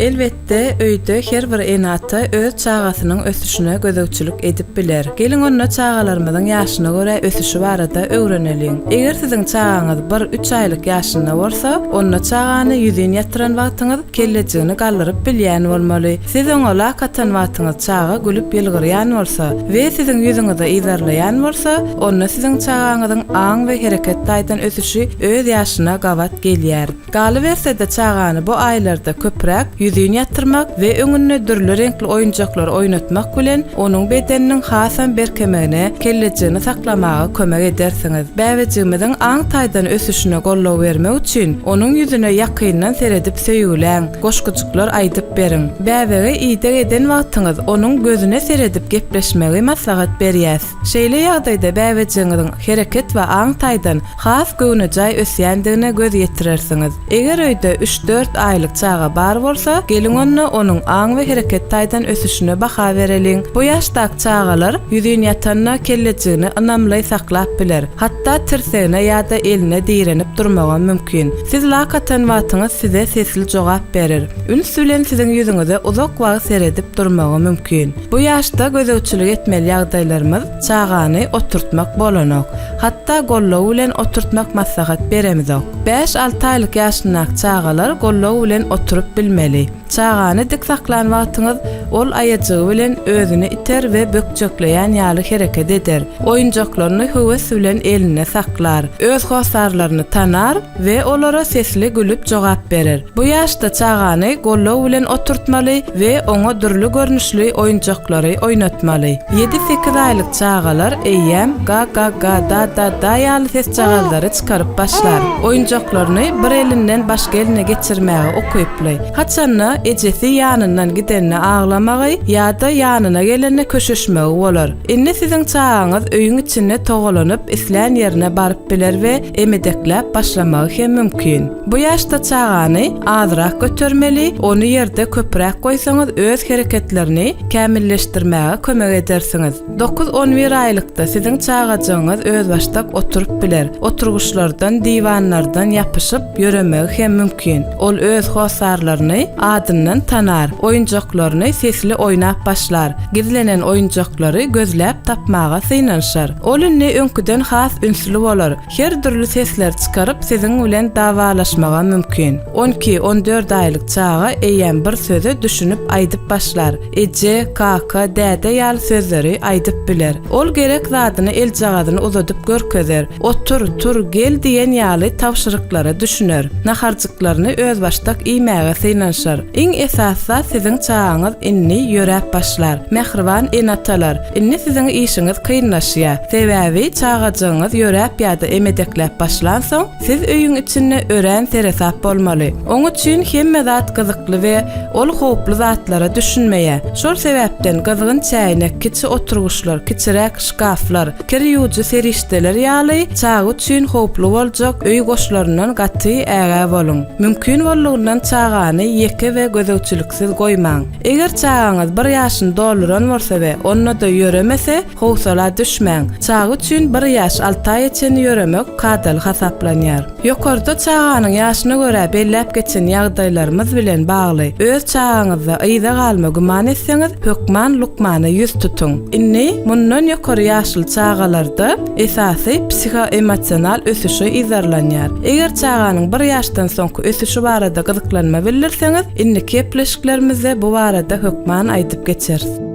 Elbette öýde her bir enata öz çağasynyň ösüşine gözegçilik edip biler. Gelin onda çağalarymyzyň ýaşyna görä ösüşi barada öwreneliň. Eger siziň çağaňyz 1-3 aýlyk ýaşynda bolsa, onda çağany ýüzüne ýatyran wagtyňyz kelejegini gallyryp bilýän bolmaly. Siz oňa katan wagtyňyz çağa gülüp ýylgyrýan bolsa we siziň ýüzüňizi ýyzarlaýan bolsa, onda siziň çağaňyzyň aň we hereket taýdan ösüşi öz ýaşyna gawat gelýär. Galy bersede çağany bu aýlarda köpräk ýüzüne ýatyrmak we öňünde dürli renkli oýunjaklar oýnatmak bilen onuň bedeniniň hasam berkemegine, kelejegini saklamaga kömek edersiňiz. Bäwejigimiziň aň taýdan ösüşine gollaw bermek üçin onuň ýüzüne ýakyndan seredip söýülen goşguçyklar aýdyp beriň. Bäwege ýyda eden wagtyňyz onuň gözüne seredip gepleşmegi maslahat berýäs. Şeýle ýagdaýda bäwejigimiziň hereket we aň taýdan has göwnejäj ösýändigine göz ýetirersiňiz. Eger öýde 3-4 aýlyk çağa bar bolsa, gelin onda onuň aň we hereket taýdan ösüşine baha bereliň. Bu ýaşdaky çağalar ýüzüne ýatanna kelejegini anamly saklap biler. Hatda tirsegine ýa-da eline diýrenip durmagy mümkin. Siz lakatan wagtyňyz size sesli jogap berer. Üns bilen siziň ýüzüňize uzak wagt seredip durmagy mümkin. Bu ýaşda gözegçilik etmeli ýagdaýlarymyz çağany oturtmak bolanok. Hatda gollaw bilen oturtmak maslahat beremizok. 5-6 aýlyk ýaşyndaky çağalar gollaw bilen oturup bilmeli. Çağany dik saklan wagtyňyz ol aýajagy bilen özüni iter we bökjekleýän ýaly hereket eder. Oýunjaklaryny höwes bilen eline saklar. Öz hosarlaryny tanar we olara sesli gülüp jogap berer. Bu ýaşda çağany gollaw bilen oturtmaly we oňa dürli görnüşli oýunjaklary oýnatmaly. 7-8 aýlyk çağalar eýem ga ga ga da da da ýaly ses çağaldary çykaryp başlar. Oýunjaklaryny bir elinden başga eline geçirmäge okuyply. Haçanna ejesi ýanyndan gidenine ağlamagy ýa-da ýanyna gelene köşeşmegi bolar. Indi siziň çağaňyz öýüň içinde togolanyp isläň ýerine baryp biler we emedekläp başlamagy hem mümkin. Bu ýaşda çağany azrak götürmeli, onu ýerde köpräk goýsaňyz öz hereketlerini kämilleşdirmäge kömek edersiňiz. 9-11 aýlykda siziň çağajagyňyz öz başdak oturup biler. Oturguşlardan, diwanlardan ýapyşyp ýöremegi hem mümkin. Ol öz hosarlaryny adından tanar, oýunjaklaryny sesli oýnap başlar. Gizlenen oýunjaklary gözläp tapmaga synaşar. Ol indi öňküden has ünsli bolar. Her türlü sesler çykaryp siziň bilen dawalaşmaga mümkin. 12-14 aýlyk çağa eýen bir söze düşünüp aýdyp başlar. Eje, kaka, däde ýaly sözleri aýdyp biler. Ol gerek zadyny el jagadyny uzadyp görkezer. Otur, tur, gel diýen ýaly tawşyryklara düşüner. Naharjyklaryny öz başdak iýmäge synaşar. Iň esasy siziň çağaňyz inni ýörep başlar. Mehriban enatalar, inni siziň işiňiz kynlaşýar. Sebäbi çağajagyňyz ýörep ýa-da emedekläp başlansoň, siz öýüň içinde ören teresap bolmaly. Oň üçin hemme zat gyzykly we ol howply zatlara düşünmeýär. Şol sebäpden gyzgyn çäýnek, kiçi oturguşlar, kiçirek şkaflar, kir ýuwjy serişdeler ýaly çağı üçin howply boljak öý goşlaryndan gaty äge bolun. Mümkin bolugyndan çağany ýeke we gözegçiliksiz goýmaň. Eger çağaňyz 1 ýaşyny doluran bolsa we onda da ýöremese, howsala düşmäň. Çağı üçin 1 ýaş 6 aý içinde ýöremek kadal hasaplanýar. Ýokarda çağanyň ýaşyna görä belläp geçen ýagdaýlarymyz bilen bagly. Öz çağaňyzda ýyda galma guman etseňiz, hökman lukmany ýüz tutun. Inni mundan ýokary ýaşly çağalarda esasy psihoemotsional ösüşi izarlanýar. Eger çağanyň 1 ýaşdan soňky ösüşi barada gyzyklanma bildirseňiz, inni kepleşiklerimizde bu barada hökman aýdyp geçeriz.